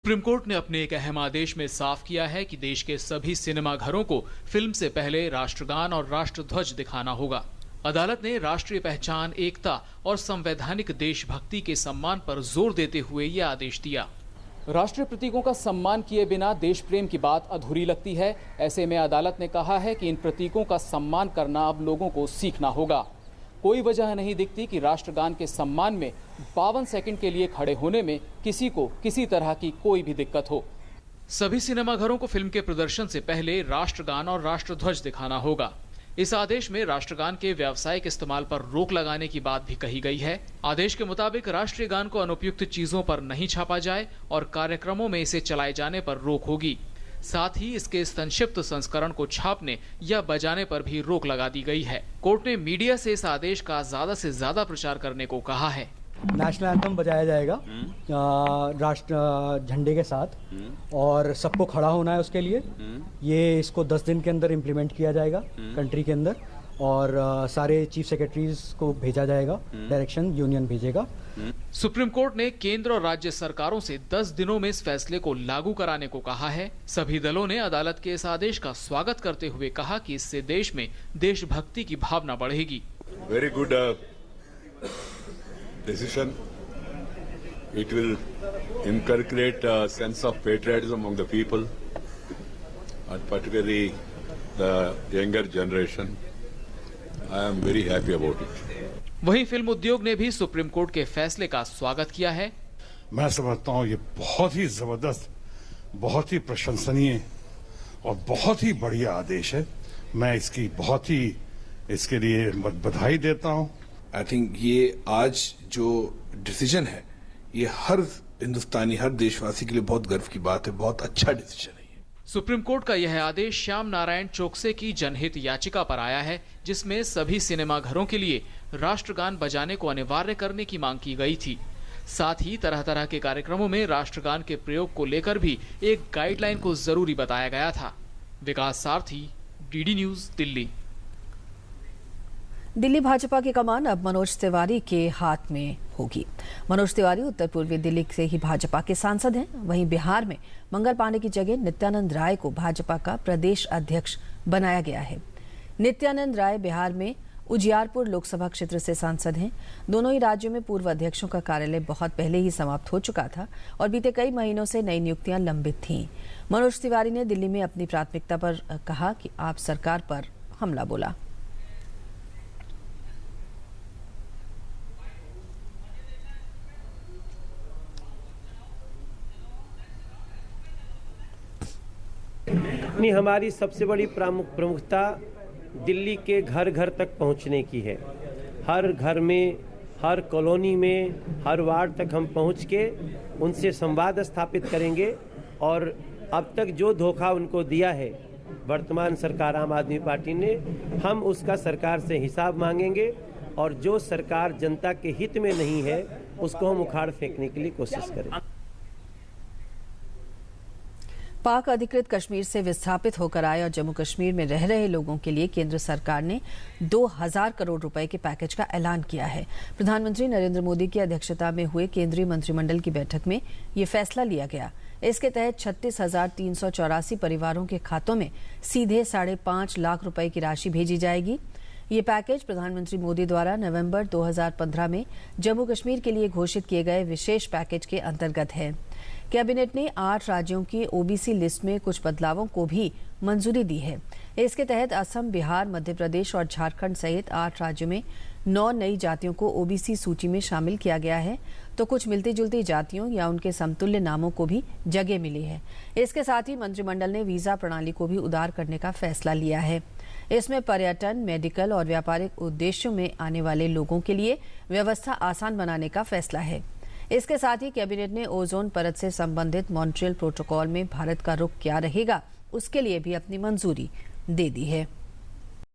Supreme court ने अपने एक अहम आदेश में साफ किया है कि देश के सभी सिनेमा घरों को फिल्म से पहले राष्ट्रगान और राष्ट्रध्वज दिखाना होगा। अदालत ने राष्ट्रीय पहचान, एकता और संवैधानिक देशभक्ति के सम्मान पर जोर देते हुए यह आदेश दिया। राष्ट्रीय प्रतीकों का सम्मान किए बिना देश प्रेम की बात अधूरी लगती है। ऐसे में अदालत ने कहा है कि इन प्रतीकों का सम्मान करना अब लोगों को सीखना होगा। कोई वजह नहीं दिखती कि राष्ट्रगान के सम्मान में 52 सेकंड के लिए खड़े होने में किसी को किसी तरह की कोई भी दिक्कत हो। सभी सिनेमाघरों को फिल्म के प्रदर्शन से पहले राष्ट्रगान और राष्ट्रध्वज दिखाना होगा। इस आदेश में राष्ट्रगान के व्यावसायिक इस्तेमाल पर रोक लगाने की बात भी कही गई है। आदेश के मुताबिक राष्ट्रीय गान को अनुपयुक्त चीजों पर नहीं छापा जाए और कार्यक्रमों में इसे चलाए जाने पर रोक होगी। साथ ही इसके संक्षिप्त संस्करण को छापने या बजाने पर भी रोक लगा दी गई है। कोर्ट ने मीडिया से इस आदेश का ज्यादा से ज्यादा प्रचार करने को कहा है। नेशनल एंथम बजाया जाएगा राष्ट्र झंडे के साथ और सबको खड़ा होना है उसके लिए। ये इसको 10 दिन के अंदर इम्प्लीमेंट किया जाएगा कंट्री के अंदर और सारे चीफ सेक्रेटरीज को भेजा जाएगा, डायरेक्शन यूनियन भेजेगा। सुप्रीम कोर्ट ने केंद्र और राज्य सरकारों से 10 दिनों में इस फैसले को लागू कराने को कहा है। सभी दलों ने अदालत के इस आदेश का स्वागत करते हुए कहा कि इससे देश में देशभक्ति की भावना बढ़ेगी। Very good decision. It will inculcate a sense of patriotism among the people, and particularly the younger generation. I am very happy about it. वहीं फिल्म उद्योग ने भी सुप्रीम कोर्ट के फैसले का स्वागत किया है। मैं समझता हूँ ये बहुत ही जबरदस्त, बहुत ही प्रशंसनीय और बहुत ही बढ़िया आदेश है। मैं इसकी बहुत ही इसके लिए बधाई देता हूँ। आई थिंक ये आज जो डिसीजन है ये हर हिंदुस्तानी, हर देशवासी के लिए बहुत गर्व की बात है। बहुत अच्छा डिसीजन है। सुप्रीम कोर्ट का यह आदेश श्याम नारायण चोकसे की जनहित याचिका पर आया है, जिसमें सभी सिनेमाघरों के लिए राष्ट्रगान बजाने को अनिवार्य करने की मांग की गई थी। साथ ही तरह तरह के कार्यक्रमों में राष्ट्रगान के प्रयोग को लेकर भी एक गाइडलाइन को जरूरी बताया गया था। विकास सारथी, डीडी न्यूज, दिल्ली। दिल्ली भाजपा की कमान अब मनोज तिवारी के हाथ में होगी। मनोज तिवारी उत्तर पूर्वी दिल्ली से ही भाजपा के सांसद हैं। वहीं बिहार में मंगल पांडे की जगह नित्यानंद राय को भाजपा का प्रदेश अध्यक्ष बनाया गया है। नित्यानंद राय बिहार में उजियारपुर लोकसभा क्षेत्र से सांसद हैं। दोनों ही राज्यों में पूर्व अध्यक्षों का कार्यालय बहुत पहले ही समाप्त हो चुका था और बीते कई महीनों से नई नियुक्तियां लंबित थीं। मनोज तिवारी ने दिल्ली में अपनी प्राथमिकता पर कहा कि आप सरकार पर हमला बोला। नहीं, हमारी सबसे बड़ी प्रमुखता दिल्ली के घर घर तक पहुंचने की है। हर घर में, हर कॉलोनी में, हर वार्ड तक हम पहुंच के उनसे संवाद स्थापित करेंगे और अब तक जो धोखा उनको दिया है वर्तमान सरकार आम आदमी पार्टी ने, हम उसका सरकार से हिसाब मांगेंगे और जो सरकार जनता के हित में नहीं है उसको हम उखाड़ फेंकने के लिए कोशिश करेंगे। पाक अधिकृत कश्मीर से विस्थापित होकर आए और जम्मू कश्मीर में रह रहे लोगों के लिए केंद्र सरकार ने 2000 करोड़ रुपए के पैकेज का ऐलान किया है। प्रधानमंत्री नरेंद्र मोदी की अध्यक्षता में हुए केंद्रीय मंत्रिमंडल की बैठक में ये फैसला लिया गया। इसके तहत 36,384 परिवारों के खातों में सीधे 5.5 लाख रुपए की राशि भेजी जाएगी। ये पैकेज प्रधानमंत्री मोदी द्वारा नवंबर 2015 में जम्मू कश्मीर के लिए घोषित किए गए विशेष पैकेज के अंतर्गत है। कैबिनेट ने 8 राज्यों की ओबीसी लिस्ट में कुछ बदलावों को भी मंजूरी दी है। इसके तहत असम, बिहार, मध्य प्रदेश और झारखंड सहित 8 राज्यों में 9 नई जातियों को ओबीसी सूची में शामिल किया गया है, तो कुछ मिलती जुलती जातियों या उनके समतुल्य नामों को भी जगह मिली है। इसके साथ ही मंत्रिमंडल ने वीजा प्रणाली को भी उदार करने का फैसला लिया है। इसमें पर्यटन, मेडिकल और व्यापारिक उद्देश्यों में आने वाले लोगों के लिए व्यवस्था आसान बनाने का फैसला है। इसके साथ ही कैबिनेट ने ओजोन परत से संबंधित मॉन्ट्रियल प्रोटोकॉल में भारत का रुख क्या रहेगा, उसके लिए भी अपनी मंजूरी दे दी है।